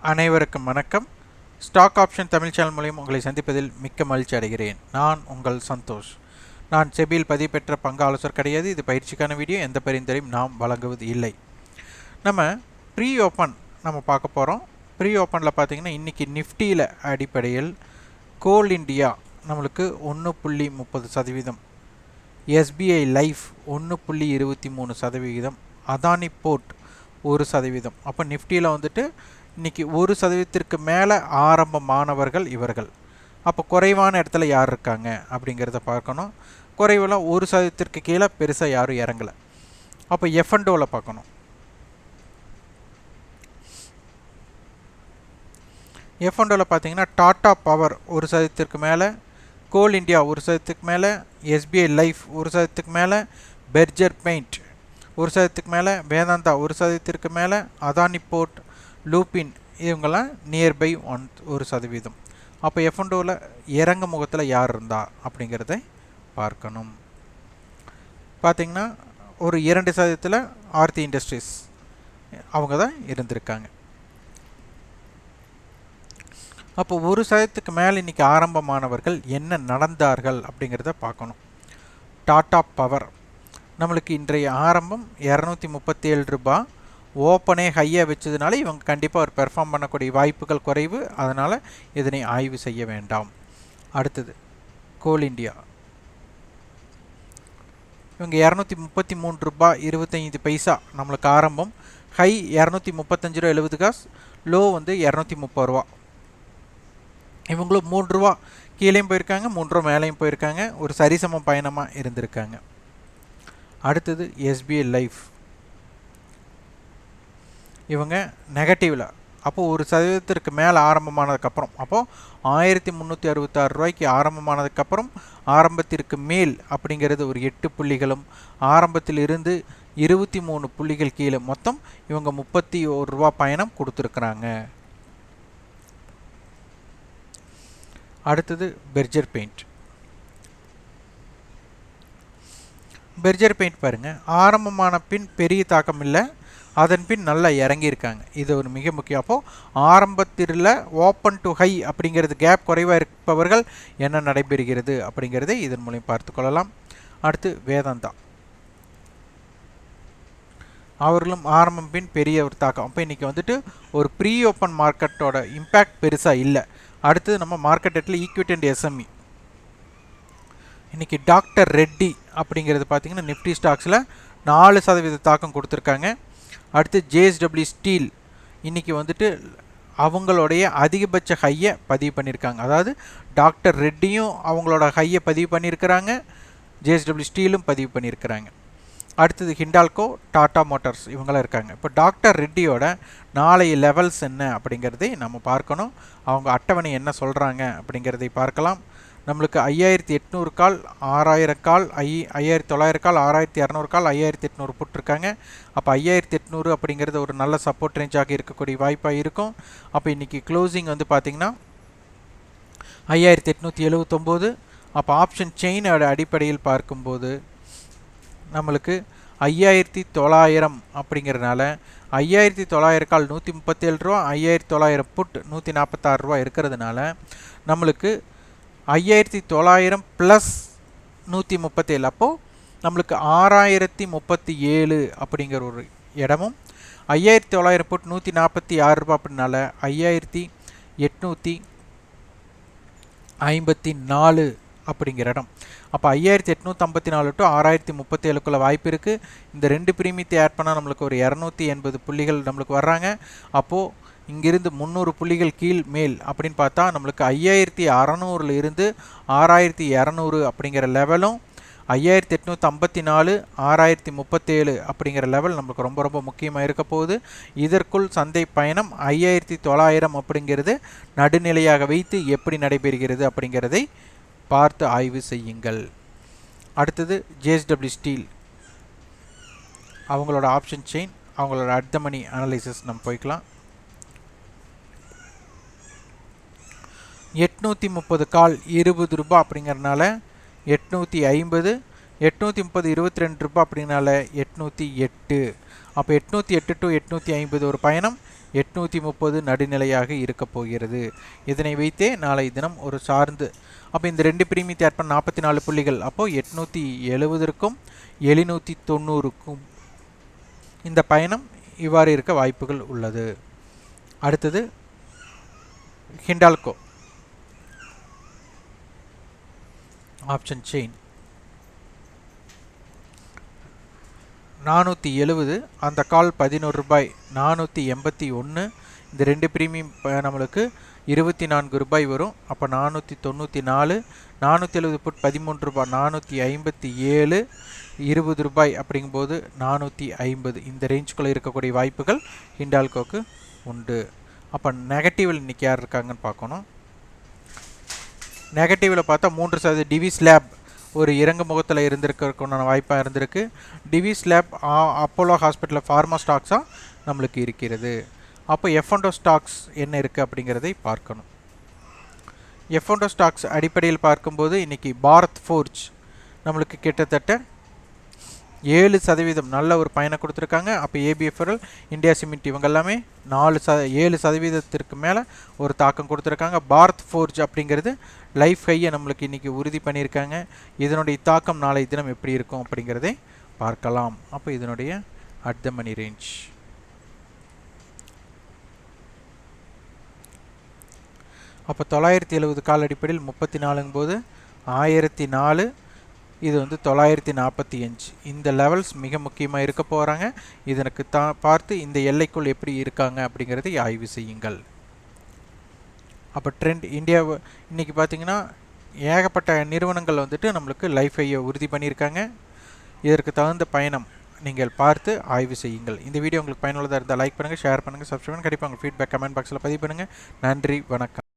அனைவருக்கும் வணக்கம். Stock option Tamil channel மூலம் உங்களை சந்திப்பதில் மிக்க மகிழ்ச்சி அடைகிறேன். நான் உங்கள் சந்தோஷ். நான் செபியில் பதிவு பெற்ற பங்கு ஆலோசகர் கிடையாது. இது பயிற்சிக்கான வீடியோ. எந்த பரிந்துரையும் நாம் வழங்குவது இல்லை. நம்ம ப்ரீ ஓப்பன் நம்ம பார்க்க போகிறோம். ப்ரீ ஓப்பனில் பார்த்தீங்கன்னா இன்றைக்கி நிஃப்டியில் அடிப்படையில் கோல் இண்டியா நம்மளுக்கு 1.30%, எஸ்பிஐ லைஃப் 1.23%, அதானி போர்ட் 1%. அப்போ நிஃப்டியில் வந்துட்டு இன்றைக்கி 1% மேலே ஆரம்பமானவர்கள் இவர்கள். அப்போ குறைவான இடத்துல யார் இருக்காங்க அப்படிங்கிறத பார்க்கணும். குறைவெல்லாம் 1% கீழே பெருசாக யாரும் இறங்கலை. அப்போ எஃப்என்டோவில் பார்க்கணும். எஃப்என்டோவில் பார்த்தீங்கன்னா டாடா பவர் 1% மேலே, கோல் இண்டியா 1% மேலே, எஸ்பிஐ லைஃப் 1% மேலே, பெர்ஜர் பெயிண்ட் 1% மேலே, வேதாந்தா 1% மேலே, அதானி போர்ட், லூப்பின் இவங்கெல்லாம் நியர்பை 1%. அப்போ எஃப்என்டோவில் இறங்க முகத்தில் யார் இருந்தா அப்படிங்கிறத பார்க்கணும். பார்த்திங்கன்னா ஒரு 2% ஆர்த்தி இண்டஸ்ட்ரீஸ் அவங்க தான் இருந்திருக்காங்க. அப்போ 1% மேலே இன்றைக்கி ஆரம்பமானவர்கள் என்ன நடந்தார்கள் அப்படிங்கிறத பார்க்கணும். டாடா பவர் நம்மளுக்கு இன்றைய ஆரம்பம் 237 ரூபாய். ஓப்பனே ஹையாக வச்சதுனால இவங்க கண்டிப்பாக ஒரு பெர்ஃபார்ம் பண்ணக்கூடிய வாய்ப்புகள் குறைவு. அதனால் இதனை ஆய்வு செய்ய வேண்டாம். அடுத்தது கோல் இண்டியா, இவங்க 233 ரூபாய் 25 பைசா நம்மளுக்கு ஆரம்பம். ஹை 235 ரூபா 70 காசு, லோ வந்து 230 ரூபா. இவங்களும் 3 ரூபா கீழேயும் போயிருக்காங்க, 3 ரூபா மேலேயும் போயிருக்காங்க. ஒரு சரிசம பயணமாக இருந்திருக்காங்க. அடுத்தது எஸ்பிஐ லைஃப், இவங்க நெகட்டிவில். அப்போது 1% மேலே ஆரம்பமானதுக்கப்புறம், அப்போது 1366 ரூபாய்க்கு ஆரம்பமானதுக்கப்புறம் ஆரம்பத்திற்கு மேல் அப்படிங்கிறது ஒரு 8 புள்ளிகளும், ஆரம்பத்தில் இருந்து 23 புள்ளிகள் கீழே, மொத்தம் இவங்க 31 ரூபா பயணம் கொடுத்துருக்குறாங்க. அடுத்தது பெர்ஜர் பெயிண்ட். பெர்ஜர் பெயிண்ட் பாருங்கள், ஆரம்பமான பின் பெரிய தாக்கம் இல்லை, அதன் பின் நல்லா இறங்கியிருக்காங்க. இது ஒரு மிக முக்கியம். அப்போது ஆரம்பத்தில் ஓப்பன் டு ஹை அப்படிங்கிறது கேப் குறைவாக இருப்பவர்கள் என்ன நடைபெறுகிறது அப்படிங்கிறதை இதன் மூலம் பார்த்து கொள்ளலாம். அடுத்து வேதாந்தா, அவர்களும் ஆரம்பம் பின் பெரிய ஒரு தாக்கம். அப்போ இன்றைக்கி வந்துட்டு ஒரு ப்ரீ ஓப்பன் மார்க்கெட்டோட இம்பேக்ட் பெருசாக இல்லை. அடுத்தது நம்ம மார்க்கெட்டில் ஈக்விட்டி அண்ட் எஸ்எம்இ. இன்றைக்கி டாக்டர் ரெட்டி அப்படிங்கிறது பார்த்திங்கன்னா நிஃப்டி ஸ்டாக்ஸில் 4% தாக்கம் கொடுத்துருக்காங்க. அடுத்து ஜேஎஸ்டபிள்யூ ஸ்டீல் இன்றைக்கி வந்துட்டு அவங்களுடைய அதிகபட்ச ஹையை பதிவு பண்ணியிருக்காங்க. அதாவது டாக்டர் ரெட்டியும் அவங்களோட ஹையை பதிவு பண்ணியிருக்கிறாங்க, ஜேஎஸ்டபிள்யூ ஸ்டீலும் பதிவு பண்ணியிருக்கிறாங்க. அடுத்தது ஹிண்டால்கோ, டாடா மோட்டார்ஸ் இவங்களாம் இருக்காங்க. இப்போ டாக்டர் ரெட்டியோட நாளைய லெவல்ஸ் என்ன அப்படிங்கிறதை நம்ம பார்க்கணும். அவங்க அட்டவணை என்ன சொல்கிறாங்க அப்படிங்கிறதை பார்க்கலாம். நம்மளுக்கு 5800 கால், 6000 கால், 5900 கால், 6200 கால், 5800 போட்டிருக்காங்க. அப்போ 5800 அப்படிங்கிறது ஒரு நல்ல சப்போர்ட் ரேஞ்சாக இருக்கக்கூடிய வாய்ப்பாக இருக்கும். அப்போ இன்றைக்கி க்ளோசிங் வந்து பார்த்திங்கன்னா 5879. அப்போ ஆப்ஷன் செயினோட அடிப்படையில் பார்க்கும்போது நம்மளுக்கு 5900 அப்படிங்கிறதுனால 5900 கால் 137 ரூபா, 5900 புட் 146 ரூபா இருக்கிறதுனால நம்மளுக்கு 5900 ப்ளஸ் 137, அப்போது நம்மளுக்கு 6037 அப்படிங்கிற ஒரு இடமும், 5900 போட்டு 146 ரூபா அப்படின்னால 5854 அப்படிங்கிற இடம். அப்போ 5854 டு 6037க்குள்ள வாய்ப்பு இருக்குது. இந்த 2 பிரீமியத்தை ஆட் பண்ணால் நம்மளுக்கு ஒரு 280 புள்ளிகள் நம்மளுக்கு வர்றாங்க. அப்போது இங்கிருந்து 300 புள்ளிகள் கீழ் மேல் அப்படின்னு பார்த்தா நம்மளுக்கு 5600 இருந்து 6200 அப்படிங்கிற லெவலும், 5854, 6037 அப்படிங்கிற லெவல் நம்மளுக்கு ரொம்ப ரொம்ப முக்கியமாக இருக்க போகுது. இதற்குள் சந்தை பயணம் 5900 அப்படிங்கிறது நடுநிலையாக வைத்து எப்படி நடைபெறுகிறது அப்படிங்கிறதை பார்த்து ஆய்வு செய்யுங்கள். அடுத்தது ஜேஎஸ்டபிள்யூ ஸ்டீல், அவங்களோட ஆப்ஷன் செயின், அவங்களோட அட் த மணி அனலைசிஸ் நம்ம போய்க்கலாம். 830 கால் 20 ரூபா அப்படிங்கிறதுனால 850, 830 22 ரூபாய் அப்படினால 808. அப்போ 808 டு 850 ஒரு பயணம், 830 நடுநிலையாக இருக்க போகிறது. இதனை வைத்தே நாளை தினம் ஒரு சார்ந்து அப்போ இந்த ரெண்டு பிரீமியத்தை ஆட் பண்ண 44 புள்ளிகள். அப்போ 870க்கும் 790க்கும் இந்த பயணம் இவ்வாறு இருக்க வாய்ப்புகள் உள்ளது. அடுத்தது ஹிண்டால்கோ ஆப்ஷன் செயின் 470, அந்த கால் 11 ரூபாய் 481. இந்த ரெண்டு பிரீமியம் நம்மளுக்கு 24 ரூபாய் வரும். அப்போ 494, 470 புட் 13 ரூபாய் 457, 20 ரூபாய் அப்படிங்கும்போது 450. இந்த ரேஞ்சுக்குள்ளே இருக்கக்கூடிய வாய்ப்புகள் ஹிண்டால்கோக்கு உண்டு. அப்போ நெகட்டிவில் இன்றைக்கி யார் இருக்காங்கன்னு பார்க்கணும். நெகட்டிவில் பார்த்தா 3% டிவிஸ் லேப் ஒரு இறங்கு முகத்தில் இருந்திருக்கிறதுக்குண்டான வாய்ப்பாக இருந்திருக்கு. டிவிஸ் லேப் அப்போலோ ஹாஸ்பிட்டலில் ஃபார்மா ஸ்டாக்ஸாக நம்மளுக்கு இருக்கிறது. அப்போ F&O ஸ்டாக்ஸ் என்ன இருக்குது அப்படிங்கிறதை பார்க்கணும். F&O ஸ்டாக்ஸ் அடிப்படையில் பார்க்கும்போது இன்றைக்கி பாரத் ஃபோர்ஜ் நம்மளுக்கு கிட்டத்தட்ட 7% நல்ல ஒரு பயனை கொடுத்துருக்காங்க. அப்போ ABFRL, இந்தியா சிமெண்ட் இவங்க எல்லாமே 7% மேலே ஒரு தாக்கம் கொடுத்துருக்காங்க. பாரத் ஃபோர்ஜ் அப்படிங்கிறது லைஃப் ஹையை நம்மளுக்கு இன்றைக்கி உறுதி பண்ணியிருக்காங்க. இதனுடைய தாக்கம் நாளை தினம் எப்படி இருக்கும் அப்படிங்கிறதை பார்க்கலாம். அப்போ இதனுடைய அட் த மணி ரேஞ்ச் அப்போ 970 கால் அடிப்படையில் 34ங்கும் போது 1004, இது வந்து 945. இந்த லெவல்ஸ் மிக முக்கியமாக இருக்க போகிறாங்க. இதற்கு பார்த்து இந்த எல்லைக்குள் எப்படி இருக்காங்க அப்படிங்கிறதை ஆய்வு செய்யுங்கள். அப்போ ட்ரெண்ட் இந்தியா இன்றைக்கி பார்த்திங்கன்னா ஏகப்பட்ட நிறுவனங்கள் வந்துட்டு நம்மளுக்கு லைஃப் ஹையை உறுதி பண்ணியிருக்காங்க. இதற்கு தகுந்த பயணம் நீங்கள் பார்த்து ஆய்வு செய்யுங்கள். இந்த வீடியோ உங்களுக்கு பயனுள்ளதாக இருந்தால் லைக் பண்ணுங்கள், ஷேர் பண்ணுங்கள், சப்ஸ்கிரைப் பண்ணுங்கள். கண்டிப்பாக உங்கள் ஃபீட்பேக் கமெண்ட் பாக்ஸில் பதிவு பண்ணுங்கள். நன்றி, வணக்கம்.